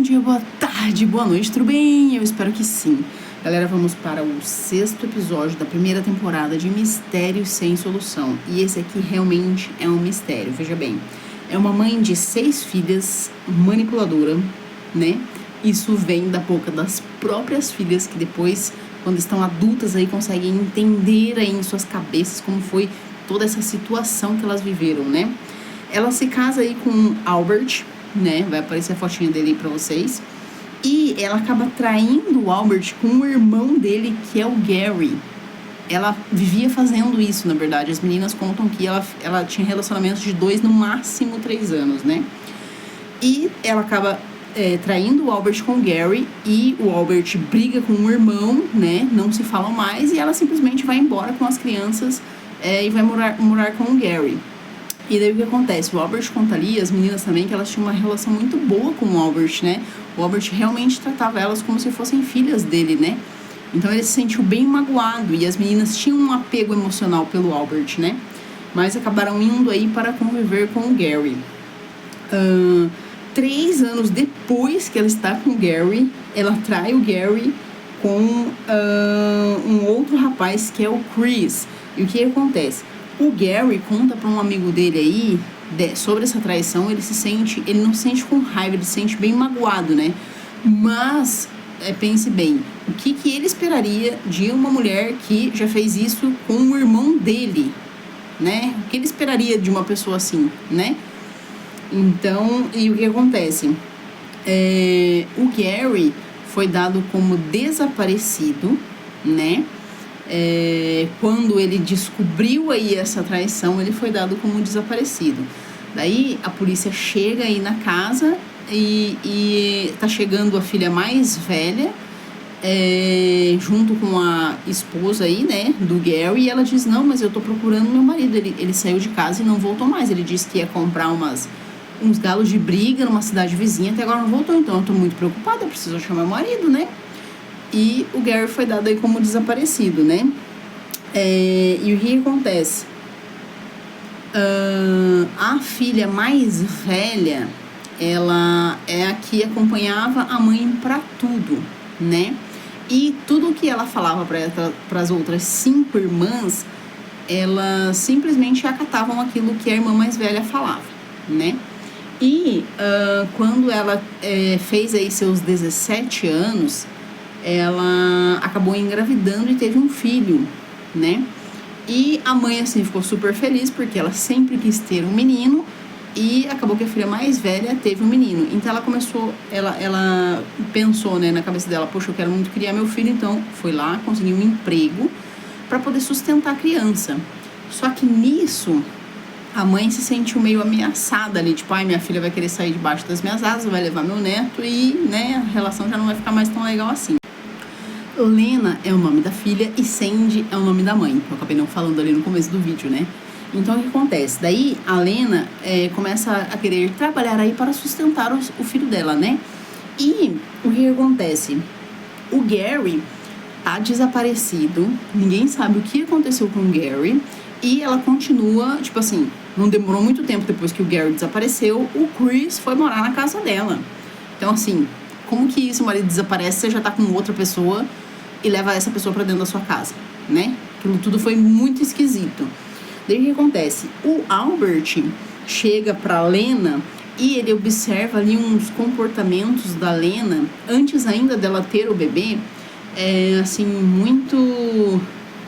dia, boa tarde, boa noite, tudo bem? Eu espero que sim. Galera, vamos para o 6º episódio da primeira temporada de Mistérios Sem Solução. E esse aqui realmente é um mistério, veja bem. É uma mãe de 6 filhas, manipuladora, né? Isso vem da boca das próprias filhas, que depois, quando estão adultas aí, conseguem entender aí em suas cabeças como foi toda essa situação que elas viveram, né? Ela se casa aí com Albert, né? Vai aparecer a fotinha dele aí pra vocês. E ela acaba traindo o Albert com o irmão dele, que é o Gary. Ela vivia fazendo isso, na verdade. As meninas contam que ela tinha relacionamentos de 2, no máximo 3 anos, né? E ela acaba traindo o Albert com o Gary. E o Albert briga com o irmão, né? Não se falam mais. E ela simplesmente vai embora com as crianças e vai morar com o Gary. E daí o que acontece? O Albert conta ali, as meninas também, que elas tinham uma relação muito boa com o Albert, né? O Albert realmente tratava elas como se fossem filhas dele, né? Então ele se sentiu bem magoado e as meninas tinham um apego emocional pelo Albert, né? Mas acabaram indo aí para conviver com o Gary. 3 anos depois que ela está com o Gary, ela trai o Gary com um outro rapaz que é o Chris. E o que acontece? O Gary conta para um amigo dele aí sobre essa traição. Ele não se sente com raiva, ele se sente bem magoado, né? Mas pense bem, o que ele esperaria de uma mulher que já fez isso com o irmão dele, né? O que ele esperaria de uma pessoa assim, né? Então, e o que acontece? O Gary foi dado como desaparecido, né? Quando ele descobriu aí essa traição, ele foi dado como desaparecido. Daí a polícia chega aí na casa e tá chegando a filha mais velha junto com a esposa aí, né, do Gary, e ela diz: não, mas eu tô procurando meu marido, ele saiu de casa e não voltou mais. Ele disse que ia comprar uns galos de briga numa cidade vizinha, até agora não voltou. Então eu tô muito preocupada, eu preciso achar meu marido, né? E o Gary foi dado aí como desaparecido, né? E o que acontece? A filha mais velha, ela é a que acompanhava a mãe pra tudo, né? E tudo que ela falava para as outras 5 irmãs, elas simplesmente acatavam aquilo que a irmã mais velha falava, né? E quando ela fez aí seus 17 anos, ela acabou engravidando e teve um filho, né? E a mãe, assim, ficou super feliz porque ela sempre quis ter um menino e acabou que a filha mais velha teve um menino. Então ela pensou, né, na cabeça dela: poxa, eu quero muito criar meu filho. Então foi lá, conseguiu um emprego para poder sustentar a criança. Só que nisso a mãe se sentiu meio ameaçada ali, tipo: ai, minha filha vai querer sair debaixo das minhas asas, vai levar meu neto e, né, a relação já não vai ficar mais tão legal assim. Lena é o nome da filha e Sandy é o nome da mãe. Eu acabei não falando ali no começo do vídeo, né? Então o que acontece? Daí a Lena começa a querer trabalhar aí para sustentar o filho dela, né? E o que acontece? O Gary tá desaparecido, ninguém sabe o que aconteceu com o Gary. E ela continua, tipo assim, não demorou muito tempo depois que o Gary desapareceu, o Chris foi morar na casa dela. Então, assim, como que se o marido desaparece, você já tá com outra pessoa e leva essa pessoa pra dentro da sua casa, né? Aquilo tudo foi muito esquisito. Daí o que acontece? O Albert chega pra Lena e ele observa ali uns comportamentos da Lena, antes ainda dela ter o bebê, assim, muito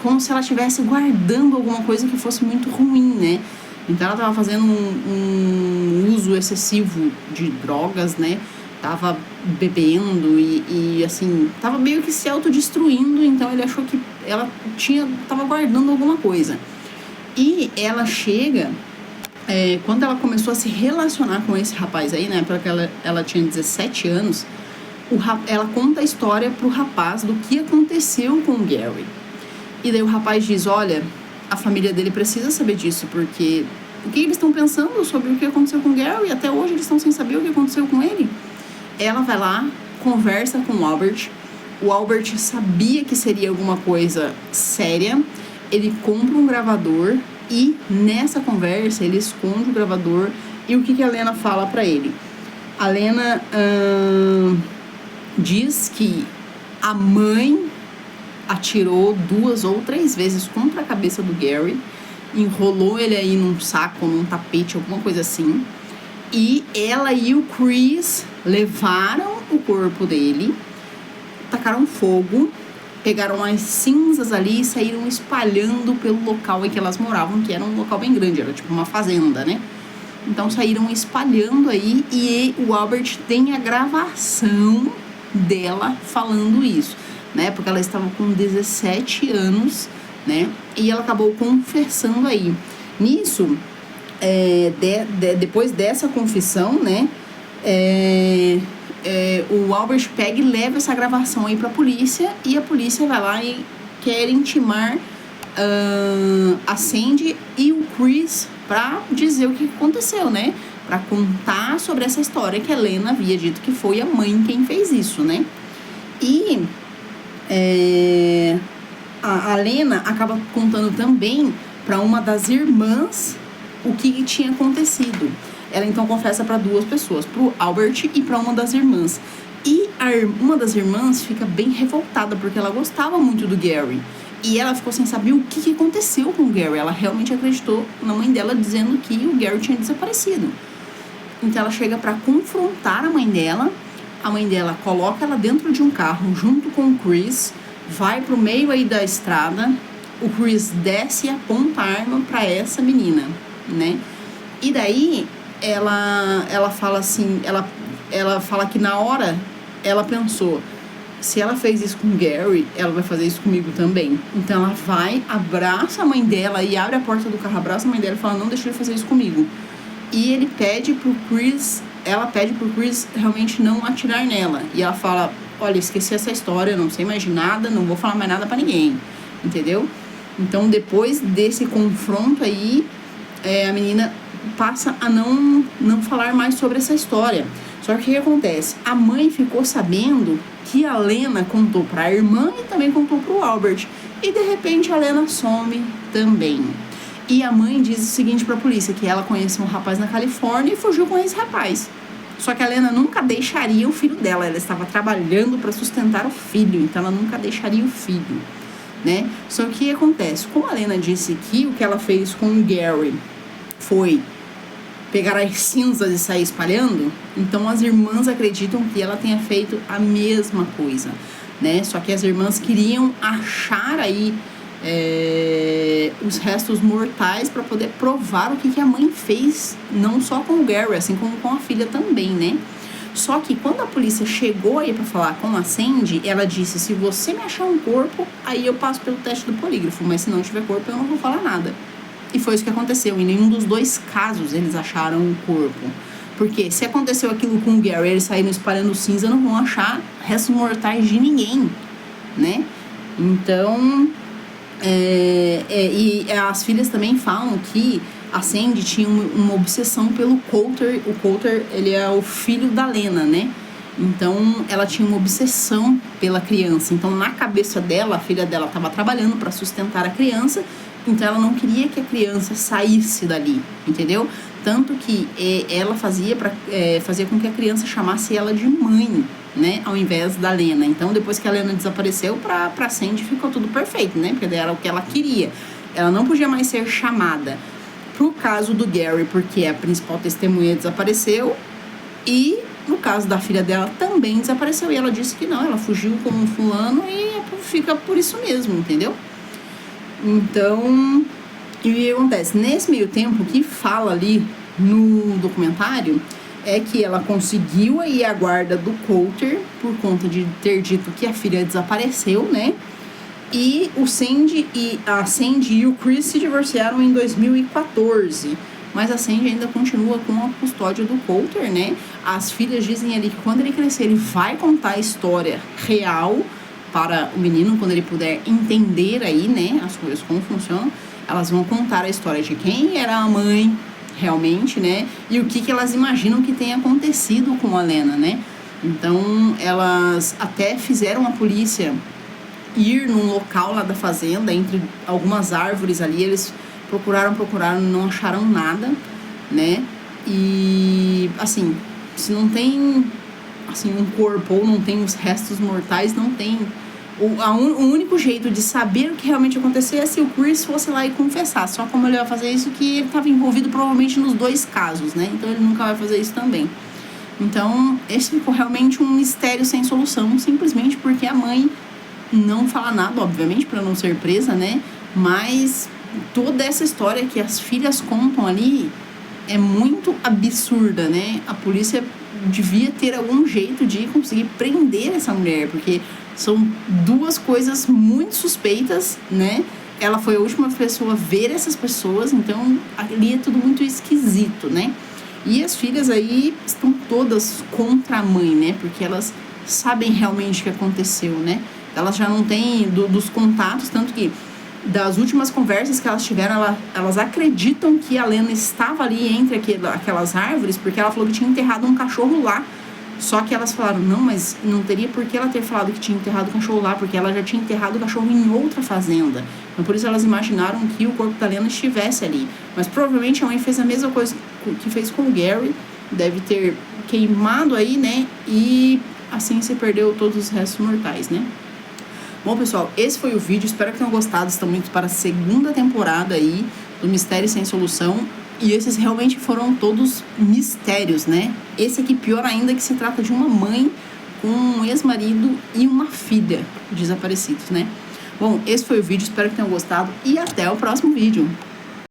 como se ela estivesse guardando alguma coisa que fosse muito ruim, né? Então ela tava fazendo um uso excessivo de drogas, né? Tava bebendo e assim, tava meio que se autodestruindo. Então ele achou que ela tava guardando alguma coisa. E ela chega, quando ela começou a se relacionar com esse rapaz aí, na época que ela tinha 17 anos, ela conta a história pro rapaz do que aconteceu com o Gary. E daí o rapaz diz: olha, a família dele precisa saber disso, porque o que eles estão pensando sobre o que aconteceu com o Gary? Até hoje eles estão sem saber o que aconteceu com ele. Ela vai lá, conversa com o Albert. O Albert sabia que seria alguma coisa séria. Ele compra um gravador e nessa conversa ele esconde o gravador. E o que a Lena fala pra ele? A Lena diz que a mãe atirou 2 ou 3 vezes contra a cabeça do Gary, enrolou ele aí num saco, num tapete, alguma coisa assim, e ela e o Chris levaram o corpo dele, tacaram fogo, pegaram as cinzas ali e saíram espalhando pelo local em que elas moravam, que era um local bem grande, era tipo uma fazenda, né? Então saíram espalhando aí, e o Albert tem a gravação dela falando isso, né? Porque ela estava com 17 anos, né? E ela acabou confessando aí. Nisso, depois dessa confissão, né? O Albert pega e leva essa gravação aí pra polícia, e a polícia vai lá e quer intimar a Sandy e o Chris pra dizer o que aconteceu, né? Pra contar sobre essa história que a Lena havia dito que foi a mãe quem fez isso, né? E a Lena acaba contando também para uma das irmãs o que tinha acontecido. Ela então confessa para 2 pessoas, pro Albert e para uma das irmãs. E uma das irmãs fica bem revoltada, porque ela gostava muito do Gary. E ela ficou sem saber o que aconteceu com o Gary. Ela realmente acreditou na mãe dela dizendo que o Gary tinha desaparecido. Então ela chega para confrontar a mãe dela. A mãe dela coloca ela dentro de um carro junto com o Chris, vai pro meio aí da estrada. O Chris desce e aponta a arma para essa menina, né? E daí ela fala assim, ela fala que na hora ela pensou, se ela fez isso com o Gary, ela vai fazer isso comigo também. Então ela vai, abraça a mãe dela e abre a porta do carro, abraça a mãe dela e fala, não deixa ele fazer isso comigo. E ele pede pro Chris, ela pede pro Chris realmente não atirar nela. E ela fala, olha, esqueci essa história, não sei mais de nada, não vou falar mais nada pra ninguém, entendeu? Então depois desse confronto aí, a menina passa a não falar mais sobre essa história. Só que o que acontece? A mãe ficou sabendo que a Lena contou pra irmã e também contou pro Albert. E de repente a Lena some também. E a mãe diz o seguinte pra polícia, que ela conheceu um rapaz na Califórnia e fugiu com esse rapaz. Só que a Lena nunca deixaria o filho dela, ela estava trabalhando para sustentar o filho, então ela nunca deixaria o filho, né? Só que o que acontece? Como a Lena disse que o que ela fez com o Gary foi pegar as cinzas e sair espalhando, então as irmãs acreditam que ela tenha feito a mesma coisa, né? Só que as irmãs queriam achar aí os restos mortais para poder provar o que a mãe fez, não só com o Gary, assim como com a filha também, né? Só que quando a polícia chegou aí para falar com a Sandy, ela disse, se você me achar um corpo, aí eu passo pelo teste do polígrafo, mas se não tiver corpo eu não vou falar nada. E foi isso que aconteceu. Em nenhum dos 2 casos eles acharam o corpo. Porque se aconteceu aquilo com o Gary, eles saíram espalhando cinza, não vão achar restos mortais de ninguém, né? Então, e as filhas também falam que a Sandy tinha uma obsessão pelo Coulter. O Coulter, ele é o filho da Lena, né? Então, ela tinha uma obsessão pela criança. Então, na cabeça dela, a filha dela estava trabalhando para sustentar a criança. Então, ela não queria que a criança saísse dali, entendeu? Tanto que ela fazia com que a criança chamasse ela de mãe, né? Ao invés da Lena. Então, depois que a Lena desapareceu, pra Sandy ficou tudo perfeito, né? Porque era o que ela queria. Ela não podia mais ser chamada. Pro caso do Gary, porque a principal testemunha desapareceu. E no caso da filha dela também desapareceu. E ela disse que não, ela fugiu com um fulano e fica por isso mesmo, entendeu? Então, e o que acontece? Nesse meio tempo, o que fala ali no documentário é que ela conseguiu aí a guarda do Coulter por conta de ter dito que a filha desapareceu, né? E a Sandy e o Chris se divorciaram em 2014. Mas a Sandy ainda continua com a custódia do Coulter, né? As filhas dizem ali que quando ele crescer, ele vai contar a história real para o menino, quando ele puder entender aí, né, as coisas como funcionam. Elas vão contar a história de quem era a mãe realmente, né, e o que elas imaginam que tenha acontecido com a Lena, né. Então elas até fizeram a polícia ir num local lá da fazenda, entre algumas árvores ali. Eles procuraram, não acharam nada, né, e assim, se não tem, assim, um corpo ou não tem os restos mortais, não tem... O único jeito de saber o que realmente aconteceu é se o Chris fosse lá e confessar. Só como ele vai fazer isso, que ele estava envolvido provavelmente nos 2 casos, né? Então ele nunca vai fazer isso também. Então, esse ficou realmente um mistério sem solução, simplesmente porque a mãe não fala nada, obviamente, para não ser presa, né? Mas toda essa história que as filhas contam ali é muito absurda, né? A polícia devia ter algum jeito de conseguir prender essa mulher, porque são 2 coisas muito suspeitas, né? Ela foi a última pessoa a ver essas pessoas, então ali é tudo muito esquisito, né? E as filhas aí estão todas contra a mãe, né? Porque elas sabem realmente o que aconteceu, né? Elas já não têm dos contatos, tanto que das últimas conversas que elas tiveram, elas acreditam que a Lena estava ali entre aquelas árvores, porque ela falou que tinha enterrado um cachorro lá. Só que elas falaram, não, mas não teria por que ela ter falado que tinha enterrado o cachorro lá, porque ela já tinha enterrado o cachorro em outra fazenda. Então por isso elas imaginaram que o corpo da Lena estivesse ali. Mas provavelmente a mãe fez a mesma coisa que fez com o Gary, deve ter queimado aí, né? E assim se perdeu todos os restos mortais, né? Bom, pessoal, esse foi o vídeo, espero que tenham gostado. Estamos indo para a 2ª temporada aí do Mistério Sem Solução. E esses realmente foram todos mistérios, né? Esse aqui pior ainda, que se trata de uma mãe com um ex-marido e uma filha desaparecidos, né? Bom, esse foi o vídeo, espero que tenham gostado e até o próximo vídeo.